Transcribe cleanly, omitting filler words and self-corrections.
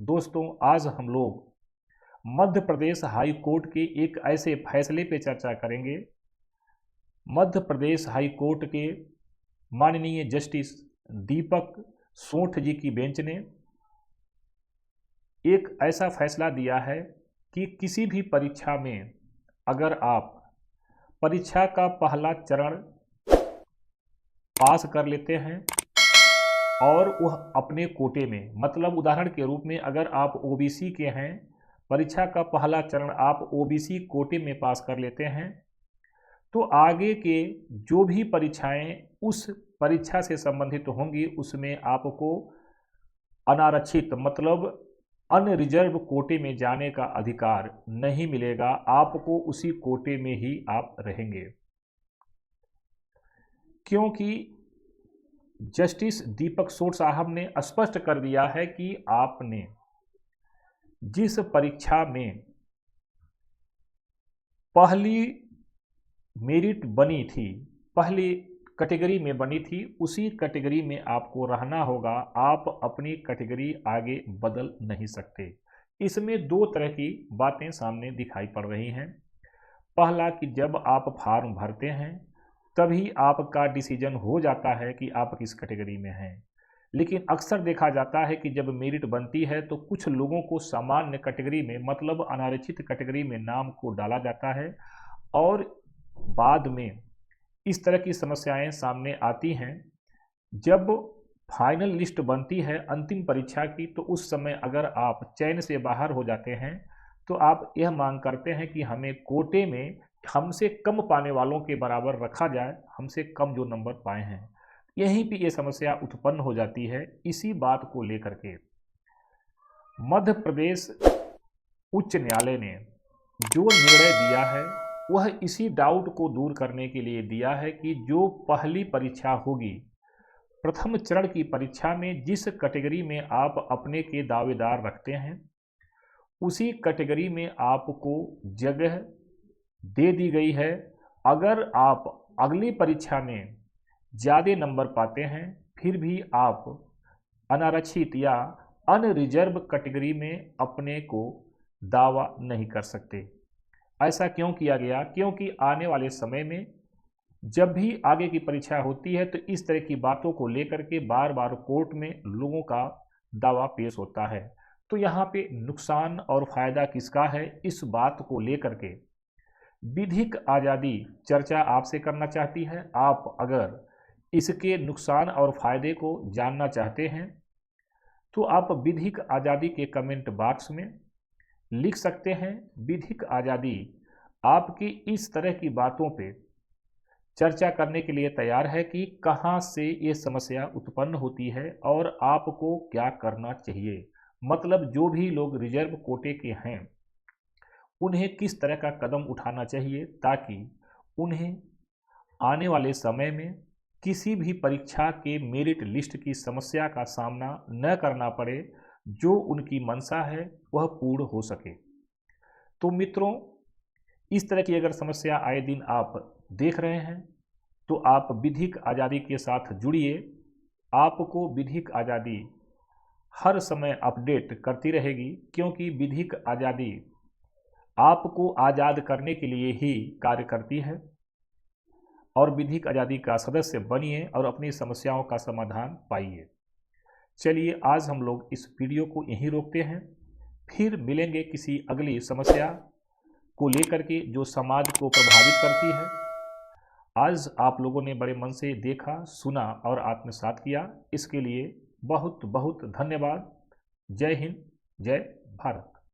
दोस्तों, आज हम लोग मध्य प्रदेश हाई कोर्ट के एक ऐसे फैसले पे चर्चा करेंगे। मध्य प्रदेश हाई कोर्ट के माननीय जस्टिस दीपक सोठ जी की बेंच ने एक ऐसा फैसला दिया है कि किसी भी परीक्षा में अगर आप परीक्षा का पहला चरण पास कर लेते हैं और वह अपने कोटे में, मतलब उदाहरण के रूप में अगर आप ओबीसी के हैं, परीक्षा का पहला चरण आप ओबीसी कोटे में पास कर लेते हैं, तो आगे के जो भी परीक्षाएं उस परीक्षा से संबंधित होंगी उसमें आपको अनारक्षित मतलब अनरिजर्व कोटे में जाने का अधिकार नहीं मिलेगा। आपको उसी कोटे में ही आप रहेंगे, क्योंकि जस्टिस दीपक सोठ साहब ने स्पष्ट कर दिया है कि आपने जिस परीक्षा में पहली मेरिट बनी थी, पहली कैटेगरी में बनी थी, उसी कैटेगरी में आपको रहना होगा। आप अपनी कैटेगरी आगे बदल नहीं सकते। इसमें दो तरह की बातें सामने दिखाई पड़ रही हैं। पहला कि जब आप फॉर्म भरते हैं तभी आपका डिसीजन हो जाता है कि आप किस कैटेगरी में हैं, लेकिन अक्सर देखा जाता है कि जब मेरिट बनती है तो कुछ लोगों को सामान्य कैटेगरी में मतलब अनारक्षित कैटेगरी में नाम को डाला जाता है और बाद में इस तरह की समस्याएं सामने आती हैं। जब फाइनल लिस्ट बनती है अंतिम परीक्षा की, तो उस समय अगर आप चयन से बाहर हो जाते हैं तो आप यह मांग करते हैं कि हमें कोटे में हमसे कम पाने वालों के बराबर रखा जाए, हमसे कम जो नंबर पाए हैं। यहीं पे ये समस्या उत्पन्न हो जाती है। इसी बात को लेकर के मध्य प्रदेश उच्च न्यायालय ने जो निर्णय दिया है वह इसी डाउट को दूर करने के लिए दिया है कि जो पहली परीक्षा होगी, प्रथम चरण की परीक्षा में जिस कैटेगरी में आप अपने के दावेदार रखते हैं उसी कैटेगरी में आपको जगह दे दी गई है। अगर आप अगली परीक्षा में ज़्यादा नंबर पाते हैं फिर भी आप अनारक्षित या अनरिजर्व कैटेगरी में अपने को दावा नहीं कर सकते। ऐसा क्यों किया गया? क्योंकि आने वाले समय में जब भी आगे की परीक्षा होती है तो इस तरह की बातों को लेकर के बार बार कोर्ट में लोगों का दावा पेश होता है। तो यहाँ पे नुकसान और फायदा किसका है, इस बात को लेकर के विधिक आज़ादी चर्चा आपसे करना चाहती है। आप अगर इसके नुकसान और फायदे को जानना चाहते हैं तो आप विधिक आज़ादी के कमेंट बॉक्स में लिख सकते हैं। विधिक आज़ादी आपकी इस तरह की बातों पे चर्चा करने के लिए तैयार है कि कहां से ये समस्या उत्पन्न होती है और आपको क्या करना चाहिए। मतलब जो भी लोग रिजर्व कोटे के हैं उन्हें किस तरह का कदम उठाना चाहिए ताकि उन्हें आने वाले समय में किसी भी परीक्षा के मेरिट लिस्ट की समस्या का सामना न करना पड़े, जो उनकी मंशा है वह पूर्ण हो सके। तो मित्रों, इस तरह की अगर समस्या आए दिन आप देख रहे हैं तो आप विधिक आज़ादी के साथ जुड़िए। आपको विधिक आज़ादी हर समय अपडेट करती रहेगी, क्योंकि विधिक आज़ादी आपको आज़ाद करने के लिए ही कार्य करती है। और विधिक आज़ादी का सदस्य बनिए और अपनी समस्याओं का समाधान पाइए। चलिए आज हम लोग इस वीडियो को यहीं रोकते हैं, फिर मिलेंगे किसी अगली समस्या को लेकर के जो समाज को प्रभावित करती है। आज आप लोगों ने बड़े मन से देखा, सुना और आत्मसात किया, इसके लिए बहुत बहुत धन्यवाद। जय हिंद, जय भारत।